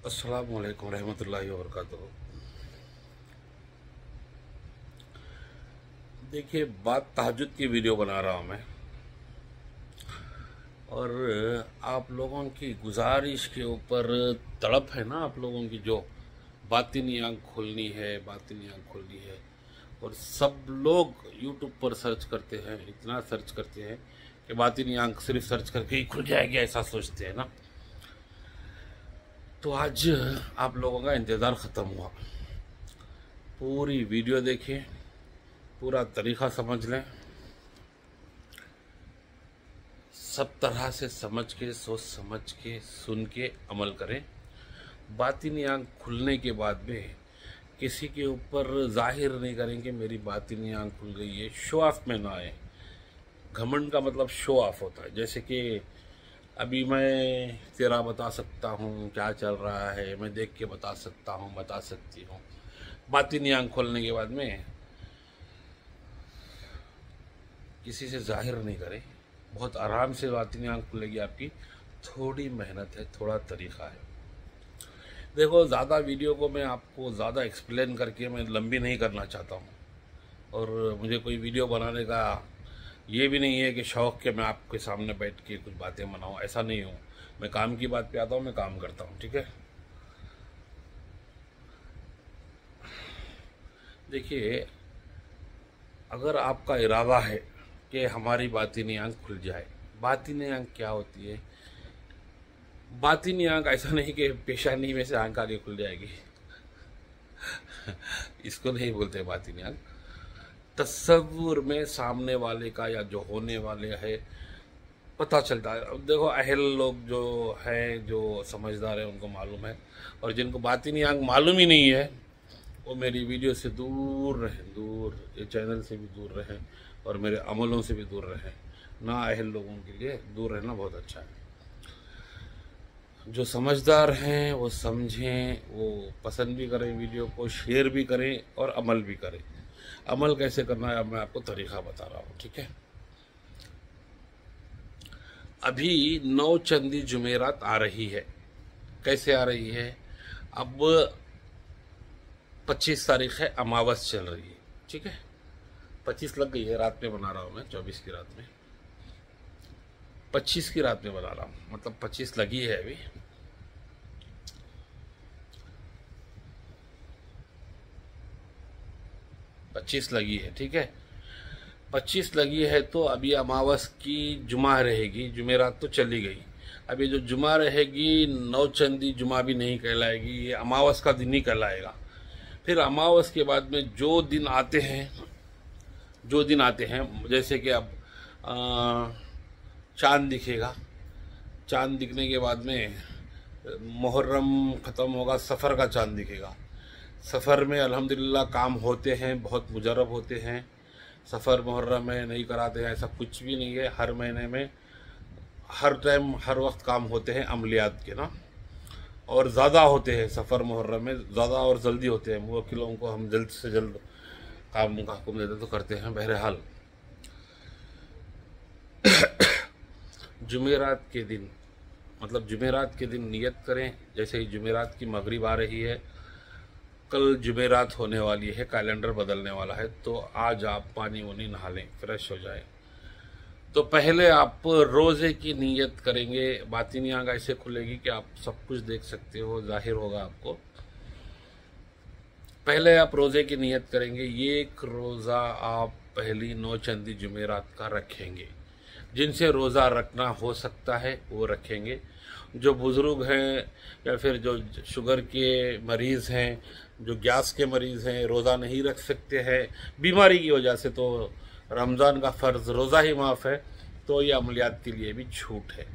अस्सलामु अलैकुम रहमतुल्लाहि व बरकातुहू। देखिए, बात तहज्जुद की वीडियो बना रहा हूँ मैं, और आप लोगों की गुजारिश के ऊपर तड़प है ना, आप लोगों की जो बातिनी आँख खोलनी है, बातिनी आँख खोलनी है। और सब लोग यूट्यूब पर सर्च करते हैं, इतना सर्च करते हैं कि बातिनी आँख सिर्फ सर्च करके ही खुल जाएगी, ऐसा सोचते हैं ना। तो आज आप लोगों का इंतज़ार ख़त्म हुआ। पूरी वीडियो देखें, पूरा तरीक़ा समझ लें, सब तरह से समझ के, सोच समझ के, सुन के अमल करें। बातिनी आँख खुलने के बाद में किसी के ऊपर जाहिर नहीं करें कि मेरी बातिनी आँख खुल गई है। शो ऑफ में ना आए। घमंड का मतलब शो ऑफ होता है। जैसे कि अभी मैं तेरा बता सकता हूँ क्या चल रहा है, मैं देख के बता सकता हूँ, बता सकती हूँ। बातिनी आँख खोलने के बाद में किसी से जाहिर नहीं करें। बहुत आराम से बातिनी आँख खुलेगी आपकी। थोड़ी मेहनत है, थोड़ा तरीक़ा है। देखो, ज़्यादा वीडियो को मैं आपको ज़्यादा एक्सप्लेन करके मैं लंबी नहीं करना चाहता हूँ, और मुझे कोई वीडियो बनाने का ये भी नहीं है कि शौक़ के मैं आपके सामने बैठ के कुछ बातें बनाऊँ। ऐसा नहीं हूँ। मैं काम की बात पे आता हूँ, मैं काम करता हूँ। ठीक है। देखिए, अगर आपका इरादा है कि हमारी बातिनी आँख खुल जाए। बातिनी आँख क्या होती है? बातिनी आँख ऐसा नहीं कि पेशानी में से आँख आगे खुल जाएगी। इसको नहीं बोलते बातिनी आँख। तस्वुर में सामने वाले का या जो होने वाले है पता चलता है। अब देखो, अहल लोग जो हैं, जो समझदार हैं, उनको मालूम है, और जिनको बातिनी आँख मालूम ही नहीं है वो मेरी वीडियो से दूर रहें, दूर, ये चैनल से भी दूर रहें, और मेरे अमलों से भी दूर रहें। ना अहल लोगों के लिए दूर रहना बहुत अच्छा है। जो समझदार हैं वो समझें, वो पसंद भी करें, वीडियो को शेयर भी करें और अमल भी करें। अमल कैसे करना है अब मैं आपको तरीक़ा बता रहा हूँ। ठीक है। अभी 9 चंदी जुमेरात आ रही है। कैसे आ रही है? अब 25 तारीख़ है, अमावस चल रही है। ठीक है। 25 लग गई है, रात में बना रहा हूँ मैं, 24 की रात में, 25 की रात में बना रहा हूँ, मतलब 25 लगी है अभी। पच्चीस लगी है। ठीक है। 25 लगी है तो अभी अमावस की जुमा रहेगी। जुमेरात तो चली गई। अभी जो जुमा रहेगी, 9 चंदी जुमा भी नहीं कहलाएगी, ये अमावस का दिन ही कहलाएगा। फिर अमावस के बाद में जो दिन आते हैं, जैसे कि अब चाँद दिखेगा। चाँद दिखने के बाद में मुहर्रम ख़त्म होगा, सफ़र का चाँद दिखेगा। सफ़र में अल्हम्दुलिल्लाह काम होते हैं, बहुत मुजरब होते हैं। सफ़र मुहर्रम में नहीं कराते हैं, ऐसा कुछ भी नहीं है। हर महीने में, हर टाइम, हर वक्त काम होते हैं अमलियात के ना, और ज़्यादा होते हैं। सफ़र मुहर्रम में ज़्यादा और जल्दी होते हैं। मुवक्किलों को हम जल्द से जल्द काम का हुक्म देते तो करते हैं। बहरहाल, जुमेरात के दिन, मतलब जुमेरात के दिन नियत करें। जैसे ही जुमेरात की मगरिब आ रही है, कल जुमेरात होने वाली है, कैलेंडर बदलने वाला है, तो आज आप पानी वानी नहा लें, फ्रेश हो जाए। तो पहले आप रोज़े की नियत करेंगे। बातिनी आँख ऐसे खुलेगी कि आप सब कुछ देख सकते हो, जाहिर होगा आपको। पहले आप रोज़े की नियत करेंगे। एक रोज़ा आप पहली 9 चंदी जुमेरात का रखेंगे। जिनसे रोज़ा रखना हो सकता है वो रखेंगे। जो बुज़ुर्ग हैं, या फिर जो शुगर के मरीज़ हैं, जो गैस के मरीज़ हैं, रोज़ा नहीं रख सकते हैं बीमारी की वजह से, तो रमज़ान का फ़र्ज़ रोज़ा ही माफ़ है, तो ये अमलियात के लिए भी छूट है।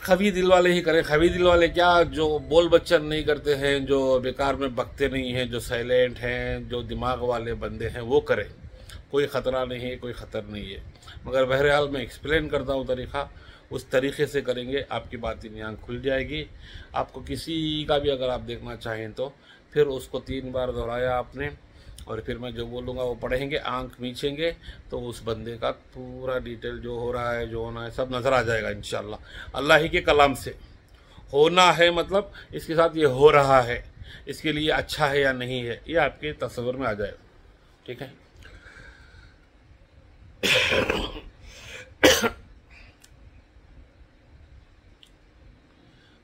खबी दिल वाले ही करें। खबी दिल वाले क्या? जो बोल बच्चन नहीं करते हैं, जो बेकार में बकते नहीं हैं, जो साइलेंट हैं, जो दिमाग वाले बंदे हैं, वो करें। कोई ख़तरा नहीं है, कोई ख़तर नहीं है। मगर बहरहाल मैं एक्सप्लेन करता हूँ तरीक़ा, उस तरीक़े से करेंगे, आपकी बातिनी आँख खुल जाएगी। आपको किसी का भी अगर आप देखना चाहें तो फिर उसको 3 बार दोहराया आपने, और फिर मैं जो बोलूँगा वो पढ़ेंगे, आँख मीचेंगे, तो उस बंदे का पूरा डिटेल जो हो रहा है, जो होना है, सब नज़र आ जाएगा इंशाअल्लाह, अल्लाह ही के कलाम से। होना है मतलब इसके साथ ये हो रहा है, इसके लिए अच्छा है या नहीं है, ये आपके तस्वीर में आ जाएगा। ठीक है।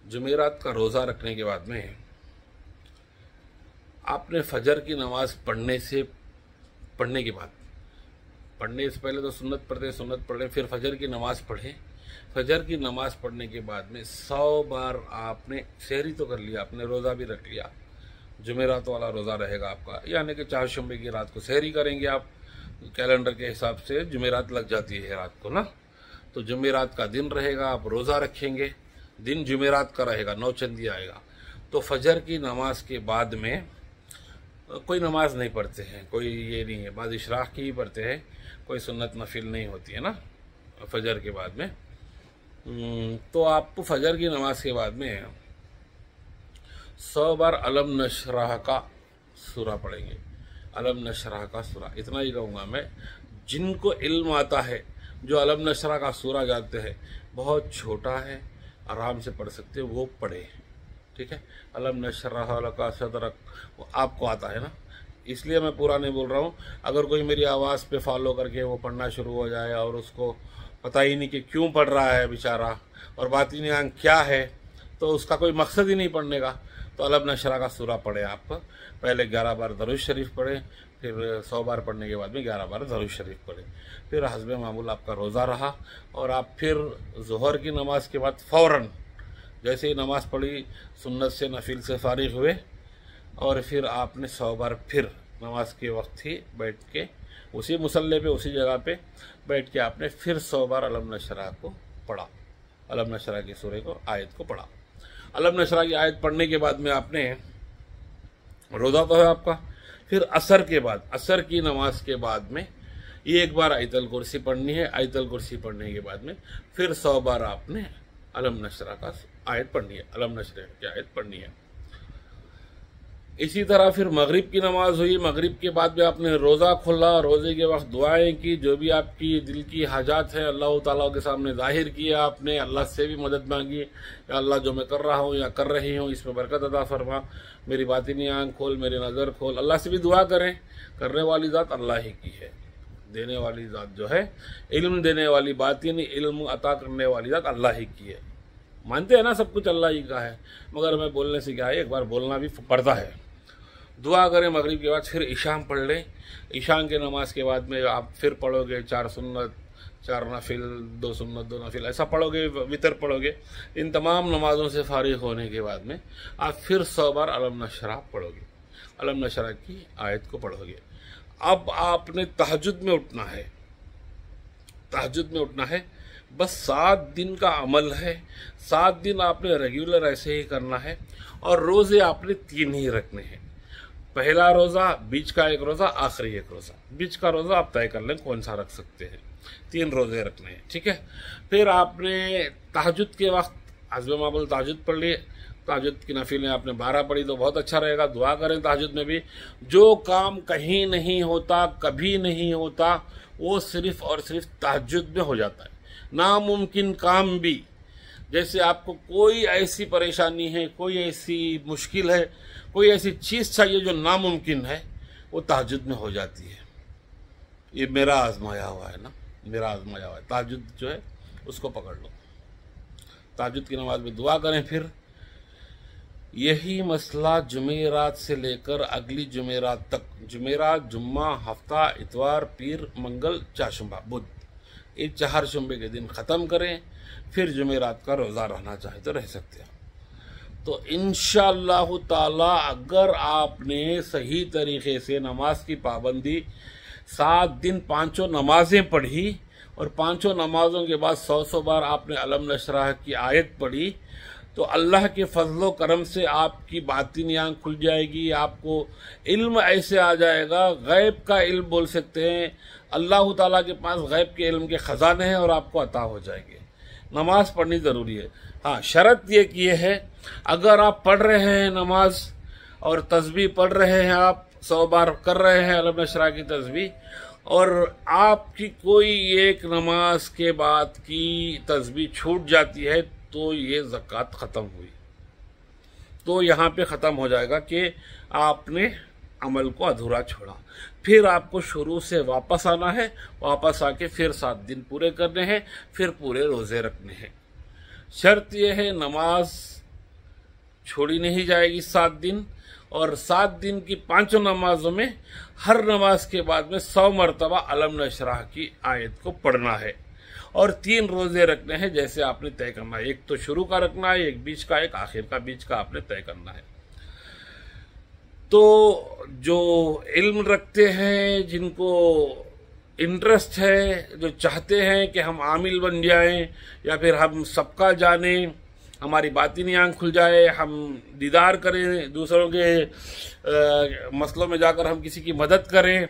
जुमेरात का रोज़ा रखने के बाद में आपने फजर की नमाज पढ़ने के बाद, पढ़ने से पहले तो सुन्नत पढ़ते, सुन्नत पढ़े, फिर फजर की नमाज पढ़े। फजर की नमाज पढ़ने के बाद में 100 बार आपने सहरी तो कर लिया, आपने रोज़ा भी रख लिया, जुमेरात वाला रोज़ा रहेगा आपका, यानी कि चारशंबे की रात को सहरी करेंगे आप, कैलेंडर के हिसाब से जुमेरात लग जाती है रात को ना, तो जुमेरात का दिन रहेगा, आप रोज़ा रखेंगे, दिन जुमेरात का रहेगा, नौचंदी आएगा। तो फजर की नमाज के बाद में कोई नमाज नहीं पढ़ते हैं, कोई ये नहीं है, बाद इशराक की ही पढ़ते हैं, कोई सुन्नत नफिल नहीं होती है ना फजर के बाद में। तो आप फजर की नमाज के बाद में 100 बार अलम नशराह का सूरा पढ़ेंगे, अलम नशराह का सूरा। इतना ही कहूँगा मैं, जिनको इल्म आता है, जो अलम नशराह का सूरा जानते हैं, बहुत छोटा है, आराम से पढ़ सकते हो, वो पढ़े। ठीक है। अलम नशराह लका सदरक वो आपको आता है ना, इसलिए मैं पूरा नहीं बोल रहा हूँ। अगर कोई मेरी आवाज़ पे फॉलो करके वो पढ़ना शुरू हो जाए और उसको पता ही नहीं कि क्यों पढ़ रहा है बेचारा और बातिनी आंख क्या है, तो उसका कोई मकसद ही नहीं पढ़ने का, तो अलम नशराह का सूरा पढ़े। आप पहले 11 बार दरूद शरीफ पढ़े, फिर 100 बार पढ़ने के बाद में 11 बार दरूद शरीफ पढ़े, फिर हस्बे मामूल आपका रोज़ा रहा। और आप फिर ज़ोहर की नमाज के बाद फ़ौरन जैसे ही नमाज पढ़ी, सुन्नत से नफिल से फारिग हुए, और फिर आपने 100 बार फिर नमाज के वक्त ही बैठ के उसी मुसल्ले पे, उसी जगह पे बैठ के आपने फिर 100 बार अलम नशराह को पढ़ा, अलम नशराह की सूरे को, आयत को पढ़ा। अलम नशराह की आयत पढ़ने के बाद में आपने रोज़ा तो है आपका, फिर असर के बाद, असर की नमाज के बाद में एक बार आयतल कुर्सी पढ़नी है। आयतल कुर्सी पढ़ने के बाद में फिर 100 बार आपने अलम नशराह का आयत पढ़नी है, अलम नशराह की आयत पढ़नी है। इसी तरह फिर मगरिब की नमाज हुई, मगरिब के बाद भी आपने रोज़ा खोला, रोज़े के वक्त दुआएं की, जो भी आपकी दिल की हाजात है अल्लाह ताला के सामने जाहिर किया आपने, अल्लाह से भी मदद मांगी, या अल्लाह जो मैं कर रहा हूँ या कर रही हूँ इसमें बरकत अता फरमा, मेरी बातिनी आँख खोल, मेरी नज़र खोल। अल्लाह से भी दुआ करें, करने वाली ज़ात अल्लाह ही की है, देने वाली ज़ात जो है, इल्म देने वाली, बातिनी इल्म अता करने वाली ज़ात अल्लाह ही की है। मानते हैं ना सब कुछ अल्लाह ही का है, मगर मैं बोलने से क्या है, एक बार बोलना भी पड़ता है। दुआ करें मगरिब के बाद, फिर इशाम पढ़ लें। इशाम के नमाज के बाद में आप फिर पढ़ोगे 4 सुन्नत, 4 नफिल, 2 सुन्नत, 2 नफिल, ऐसा पढ़ोगे, वितर पढ़ोगे। इन तमाम नमाज़ों से फारिग होने के बाद में आप फिर 100 बार अलम नशराह पढ़ोगे, अलम नशराह की आयत को पढ़ोगे। अब आपने तहज्जुद में उठना है, तहज्जुद में उठना है, बस 7 दिन का अमल है, 7 दिन आपने रेगुलर ऐसे ही करना है। और रोज़े आपने 3 ही रखने हैं, पहला रोज़ा, बीच का एक रोज़ा, आखिरी एक रोज़ा। बीच का रोज़ा आप तय कर लें कौन सा रख सकते हैं, 3 रोज़े रखने हैं। ठीक है। फिर आपने तहज्जुद के वक्त हस्बे मामूल तहज्जुद पढ़ लिए, तहज्जुद की नफिलें आपने 12 पढ़ी तो बहुत अच्छा रहेगा। दुआ करें तहज्जुद में भी, जो काम कहीं नहीं होता, कभी नहीं होता, वो सिर्फ़ और सिर्फ तहज्जुद में हो जाता है। नामुमकिन काम भी, जैसे आपको कोई ऐसी परेशानी है, कोई ऐसी मुश्किल है, कोई ऐसी चीज़ चाहिए जो नामुमकिन है, वो तहज्जुद में हो जाती है। ये मेरा आजमाया हुआ है ना, मेरा आजमाया हुआ है। तहज्जुद जो है उसको पकड़ लो, तहज्जुद की नमाज में दुआ करें। फिर यही मसला जुमेरात से लेकर अगली जुमेरात तक, जुमेरात, जुम्मा, हफ्ता, इतवार, पीर, मंगल, चारशंबा, बुध, ये 4 शुम्बे के दिन ख़त्म करें। फिर जुमेरात का रोज़ा रहना चाहे तो रह सकते हैं। तो इंशाअल्लाह ताला अगर आपने सही तरीके से नमाज की पाबंदी, 7 दिन 5 नमाजें पढ़ी और 5 नमाजों के बाद 100 बार आपने अलम नशराह की आयत पढ़ी, तो अल्लाह के फजलो करम से आपकी बातिनी आँख खुल जाएगी, आपको इल्म ऐसे आ जाएगा, गैब का इल्म बोल सकते हैं। अल्लाह ताला के पास गैब के इल्म के ख़जाने हैं और आपको अता हो जाएंगे। नमाज पढ़नी ज़रूरी है। हाँ, शर्त ये कि है, अगर आप पढ़ रहे हैं नमाज और तस्बीह पढ़ रहे हैं, आप 100 बार कर रहे हैं अलम नशराह की तस्बीह, और आपकी कोई एक नमाज के बाद की तस्बीह छूट जाती है, तो ये ज़कात ख़त्म हुई। तो यहाँ पे ख़त्म हो जाएगा कि आपने अमल को अधूरा छोड़ा। फिर आपको शुरू से वापस आना है, वापस आके फिर 7 दिन पूरे करने हैं, फिर पूरे रोज़े रखने हैं। शर्त यह है नमाज छोड़ी नहीं जाएगी 7 दिन, और 7 दिन की 5 नमाजों में हर नमाज के बाद में 100 मरतबा अलम नशराह की आयत को पढ़ना है, और 3 रोजे रखने हैं जैसे आपने तय करना है। एक तो शुरू का रखना है, एक बीच का, एक आखिर का। बीच का आपने तय करना है। तो जो इल्म रखते हैं, जिनको इंटरेस्ट है, जो चाहते हैं कि हम आमिल बन जाएं या फिर हम सबका जाने, हमारी बातिनी आँख खुल जाए, हम दीदार करें, दूसरों के मसलों में जाकर हम किसी की मदद करें,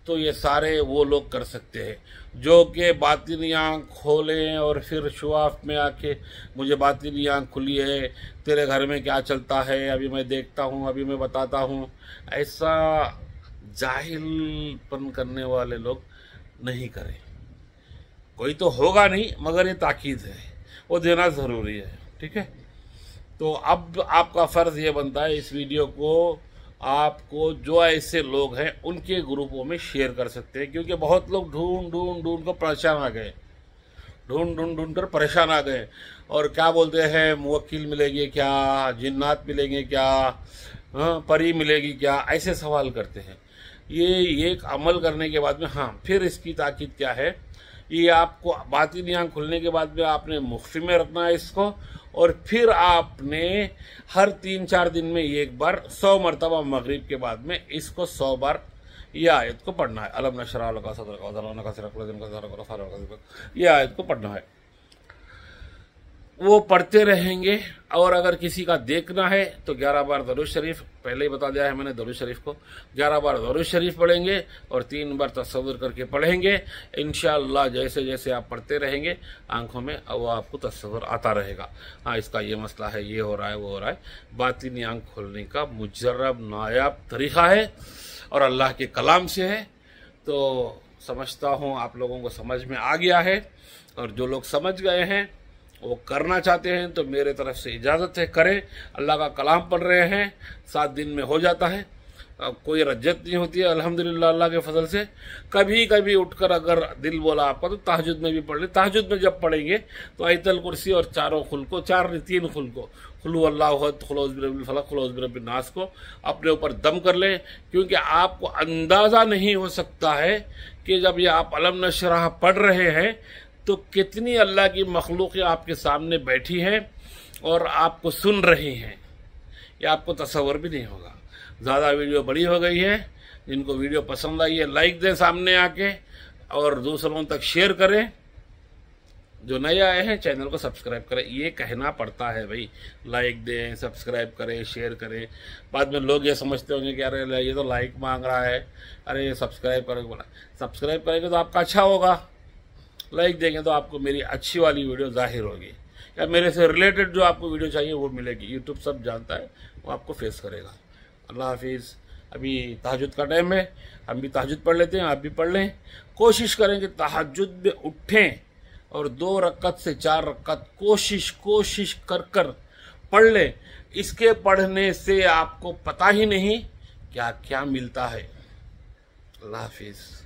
तो ये सारे वो लोग कर सकते हैं जो कि बातिनी आँख खोलें और फिर शुआफ में आके मुझे बातिनी आँख खुली है, तेरे घर में क्या चलता है, अभी मैं देखता हूँ, अभी मैं बताता हूँ। ऐसा जाहिलपन करने वाले लोग नहीं करें। कोई तो होगा नहीं, मगर ये ताकीद है, वो देना ज़रूरी है। ठीक है। तो अब आपका फ़र्ज़ ये बनता है इस वीडियो को आपको जो ऐसे लोग हैं उनके ग्रुपों में शेयर कर सकते हैं, क्योंकि बहुत लोग ढूंढ कर परेशान आ गए, ढूंढ कर परेशान आ गए। और क्या बोलते हैं, मुवक्किल मिलेगी क्या, जिन्नात मिलेंगे क्या, परी मिलेगी क्या, ऐसे सवाल करते हैं। ये एक अमल करने के बाद में, हाँ, फिर इसकी ताकीद क्या है, ये आपको बातिनी आँख खुलने के बाद में आपने मुख्फी में रखना है इसको, और फिर आपने हर 3-4 दिन में एक बार 100 मरतबा मगरिब के बाद में इसको 100 बार ये आयत को पढ़ना है। अलम नशरह लका सदरक वज़अना का सिरक, ये आयत को पढ़ना है। वो पढ़ते रहेंगे। और अगर किसी का देखना है तो 11 बार दरूद शरीफ, पहले ही बता दिया है मैंने दरूद शरीफ को, 11 बार दरूद शरीफ पढ़ेंगे और 3 बार तसव्वुर करके पढ़ेंगे। इंशाअल्लाह जैसे जैसे आप पढ़ते रहेंगे आंखों में वो आपको तसव्वुर आता रहेगा। हाँ, इसका ये मसला है, ये हो रहा है, वो हो रहा है। बातिनी आँख खोलने का मुजर्रब नायाब तरीक़ा है और अल्लाह के कलाम से है। तो समझता हूँ आप लोगों को समझ में आ गया है, और जो लोग समझ गए हैं वो करना चाहते हैं तो मेरे तरफ से इजाज़त है, करें। अल्लाह का कलाम पढ़ रहे हैं, 7 दिन में हो जाता है, कोई रज्जत नहीं होती है अल्हम्दुलिल्लाह अल्लाह के फजल से। कभी कभी उठकर अगर दिल बोला आपका तो तहज्जुद में भी पढ़ ले। तहज्जुद में जब पढ़ेंगे तो आयतल कुर्सी और 4 खुल को, 3 खुल को, खुलू अल्लाह अहद, खुल औज़ु बिरब्बिल फलक, खुल औज़ु बिरब्बिन नास को अपने ऊपर दम कर लें, क्योंकि आपको अंदाज़ा नहीं हो सकता है कि जब ये आप अलम नशरह पढ़ रहे हैं तो कितनी अल्लाह की मखलूक़ आपके सामने बैठी हैं और आपको सुन रही हैं, ये आपको तसव्वुर भी नहीं होगा। ज़्यादा वीडियो बड़ी हो गई है, जिनको वीडियो पसंद आई है लाइक दें सामने आके, और दूसरों तक शेयर करें। जो नए आए हैं चैनल को सब्सक्राइब करें। ये कहना पड़ता है भाई, लाइक दें, सब्सक्राइब करें, शेयर करें। बाद में लोग ये समझते होंगे कि अरे ये तो लाइक मांग रहा है, अरे सब्सक्राइब करेंगे। बोला सब्सक्राइब करेंगे तो आपका अच्छा होगा, लाइक देंगे तो आपको मेरी अच्छी वाली वीडियो जाहिर होगी, या मेरे से रिलेटेड जो आपको वीडियो चाहिए वो मिलेगी। यूट्यूब सब जानता है, वो आपको फेस करेगा। अल्लाह हाफिज़। अभी तहज्जुद का टाइम है, हम भी तहज्जुद पढ़ लेते हैं, आप भी पढ़ लें। कोशिश करें कि तहज्जुद में उठें और 2 रकत से 4 रकत कोशिश कर पढ़ लें। इसके पढ़ने से आपको पता ही नहीं क्या क्या मिलता है। अल्लाह हाफिज़।